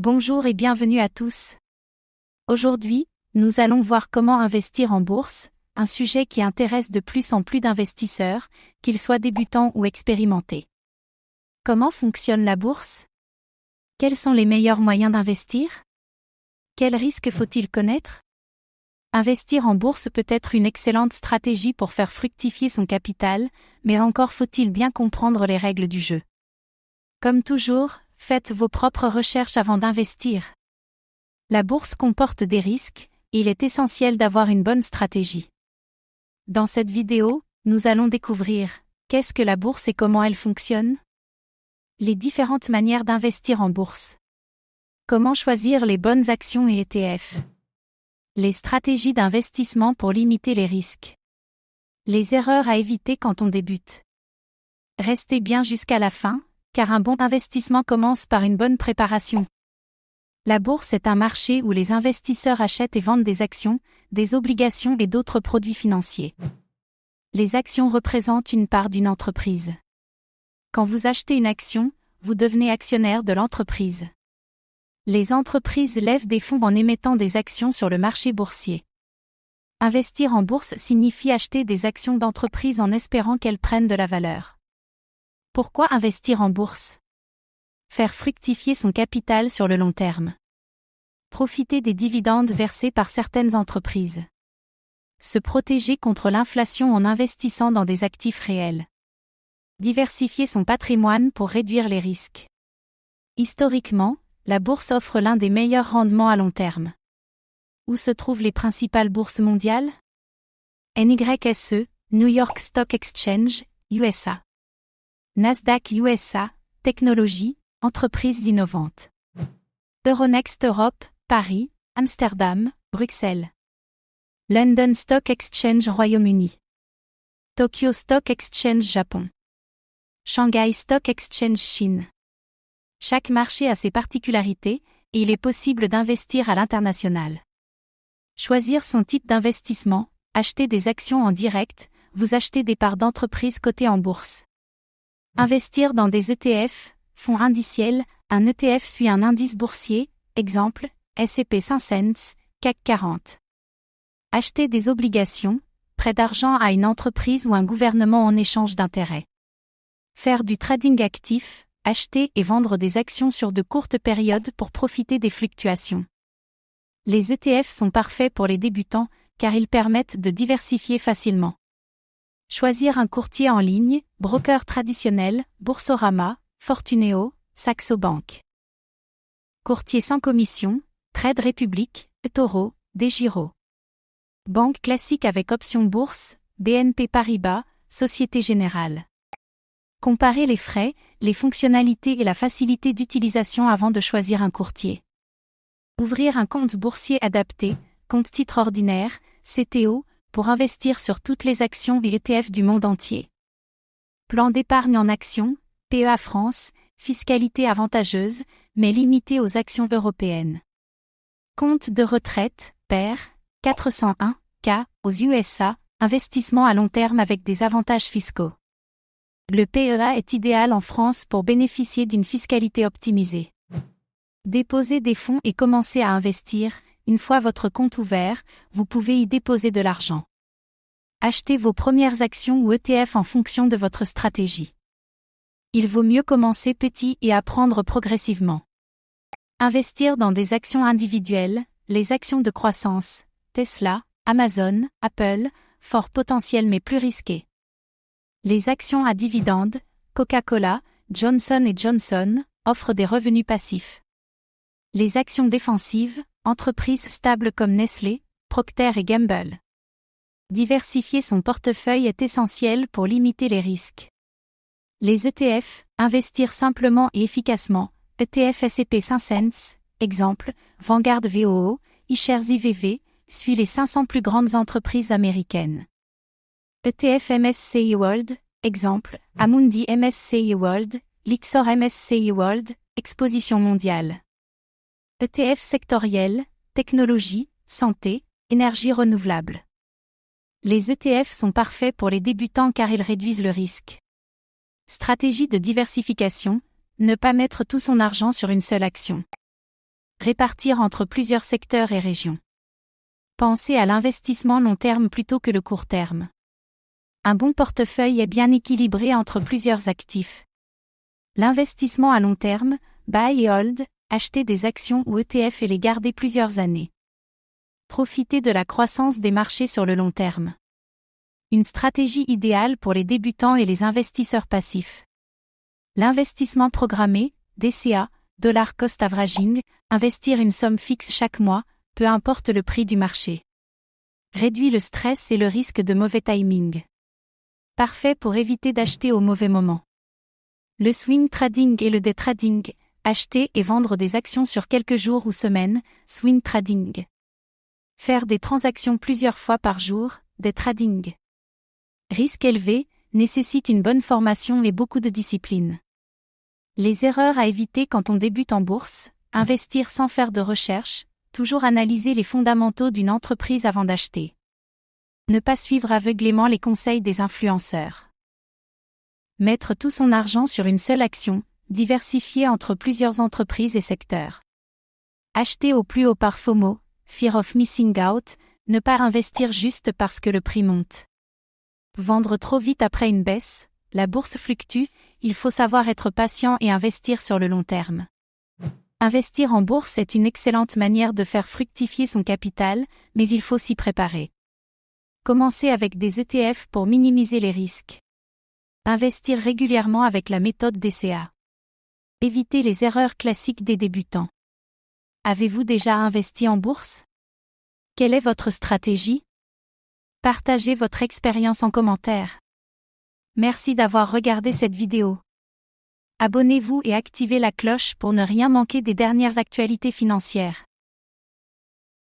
Bonjour et bienvenue à tous. Aujourd'hui, nous allons voir comment investir en bourse, un sujet qui intéresse de plus en plus d'investisseurs, qu'ils soient débutants ou expérimentés. Comment fonctionne la bourse? Quels sont les meilleurs moyens d'investir? Quels risques faut-il connaître? Investir en bourse peut être une excellente stratégie pour faire fructifier son capital, mais encore faut-il bien comprendre les règles du jeu. Comme toujours, faites vos propres recherches avant d'investir. La bourse comporte des risques, et il est essentiel d'avoir une bonne stratégie. Dans cette vidéo, nous allons découvrir qu'est-ce que la bourse et comment elle fonctionne, les différentes manières d'investir en bourse, comment choisir les bonnes actions et ETF, les stratégies d'investissement pour limiter les risques, les erreurs à éviter quand on débute. Restez bien jusqu'à la fin, car un bon investissement commence par une bonne préparation. La bourse est un marché où les investisseurs achètent et vendent des actions, des obligations et d'autres produits financiers. Les actions représentent une part d'une entreprise. Quand vous achetez une action, vous devenez actionnaire de l'entreprise. Les entreprises lèvent des fonds en émettant des actions sur le marché boursier. Investir en bourse signifie acheter des actions d'entreprise en espérant qu'elles prennent de la valeur. Pourquoi investir en bourse? Faire fructifier son capital sur le long terme. Profiter des dividendes versés par certaines entreprises. Se protéger contre l'inflation en investissant dans des actifs réels. Diversifier son patrimoine pour réduire les risques. Historiquement, la bourse offre l'un des meilleurs rendements à long terme. Où se trouvent les principales bourses mondiales? NYSE, New York Stock Exchange, USA. Nasdaq USA, technologie, entreprises innovantes. Euronext Europe, Paris, Amsterdam, Bruxelles. London Stock Exchange Royaume-Uni. Tokyo Stock Exchange Japon. Shanghai Stock Exchange Chine. Chaque marché a ses particularités, et il est possible d'investir à l'international. Choisir son type d'investissement, acheter des actions en direct, vous achetez des parts d'entreprises cotées en bourse. Investir dans des ETF, fonds indiciels, un ETF suit un indice boursier, exemple, S&P 500, CAC 40. Acheter des obligations, prêt d'argent à une entreprise ou un gouvernement en échange d'intérêts. Faire du trading actif, acheter et vendre des actions sur de courtes périodes pour profiter des fluctuations. Les ETF sont parfaits pour les débutants, car ils permettent de diversifier facilement. Choisir un courtier en ligne, broker traditionnel, Boursorama, Fortuneo, Saxo Bank. Courtier sans commission, Trade Republic, eToro, DEGIRO. Banque classique avec option bourse, BNP Paribas, Société Générale. Comparez les frais, les fonctionnalités et la facilité d'utilisation avant de choisir un courtier. Ouvrir un compte boursier adapté, compte titre ordinaire, CTO, pour investir sur toutes les actions et ETF du monde entier. Plan d'épargne en actions, PEA France, fiscalité avantageuse, mais limitée aux actions européennes. Compte de retraite, PER, 401K, aux USA, investissement à long terme avec des avantages fiscaux. Le PEA est idéal en France pour bénéficier d'une fiscalité optimisée. Déposez des fonds et commencez à investir. Une fois votre compte ouvert, vous pouvez y déposer de l'argent. Achetez vos premières actions ou ETF en fonction de votre stratégie. Il vaut mieux commencer petit et apprendre progressivement. Investir dans des actions individuelles, les actions de croissance, Tesla, Amazon, Apple, fort potentiel mais plus risqué. Les actions à dividendes, Coca-Cola, Johnson & Johnson, offrent des revenus passifs. Les actions défensives, entreprises stables comme Nestlé, Procter & Gamble. Diversifier son portefeuille est essentiel pour limiter les risques. Les ETF, investir simplement et efficacement, ETF S&P 500, exemple, Vanguard VOO, iShares IVV, suit les 500 plus grandes entreprises américaines. ETF MSCI World, exemple, Amundi MSCI World, Lyxor MSCI World, exposition mondiale. ETF sectoriel, technologie, santé, énergie renouvelable. Les ETF sont parfaits pour les débutants car ils réduisent le risque. Stratégie de diversification, ne pas mettre tout son argent sur une seule action. Répartir entre plusieurs secteurs et régions. Pensez à l'investissement long terme plutôt que le court terme. Un bon portefeuille est bien équilibré entre plusieurs actifs. L'investissement à long terme, buy et hold, acheter des actions ou ETF et les garder plusieurs années. Profiter de la croissance des marchés sur le long terme. Une stratégie idéale pour les débutants et les investisseurs passifs. L'investissement programmé, DCA, Dollar Cost Averaging, investir une somme fixe chaque mois, peu importe le prix du marché. Réduit le stress et le risque de mauvais timing. Parfait pour éviter d'acheter au mauvais moment. Le swing trading et le day trading, acheter et vendre des actions sur quelques jours ou semaines, swing trading. Faire des transactions plusieurs fois par jour, day trading. Risque élevé, nécessite une bonne formation et beaucoup de discipline. Les erreurs à éviter quand on débute en bourse, investir sans faire de recherche, toujours analyser les fondamentaux d'une entreprise avant d'acheter. Ne pas suivre aveuglément les conseils des influenceurs. Mettre tout son argent sur une seule action, diversifier entre plusieurs entreprises et secteurs. Acheter au plus haut par FOMO, Fear of Missing Out, ne pas investir juste parce que le prix monte. Vendre trop vite après une baisse, la bourse fluctue, il faut savoir être patient et investir sur le long terme. Investir en bourse est une excellente manière de faire fructifier son capital, mais il faut s'y préparer. Commencez avec des ETF pour minimiser les risques. Investir régulièrement avec la méthode DCA. Évitez les erreurs classiques des débutants. Avez-vous déjà investi en bourse? Quelle est votre stratégie? Partagez votre expérience en commentaire. Merci d'avoir regardé cette vidéo. Abonnez-vous et activez la cloche pour ne rien manquer des dernières actualités financières.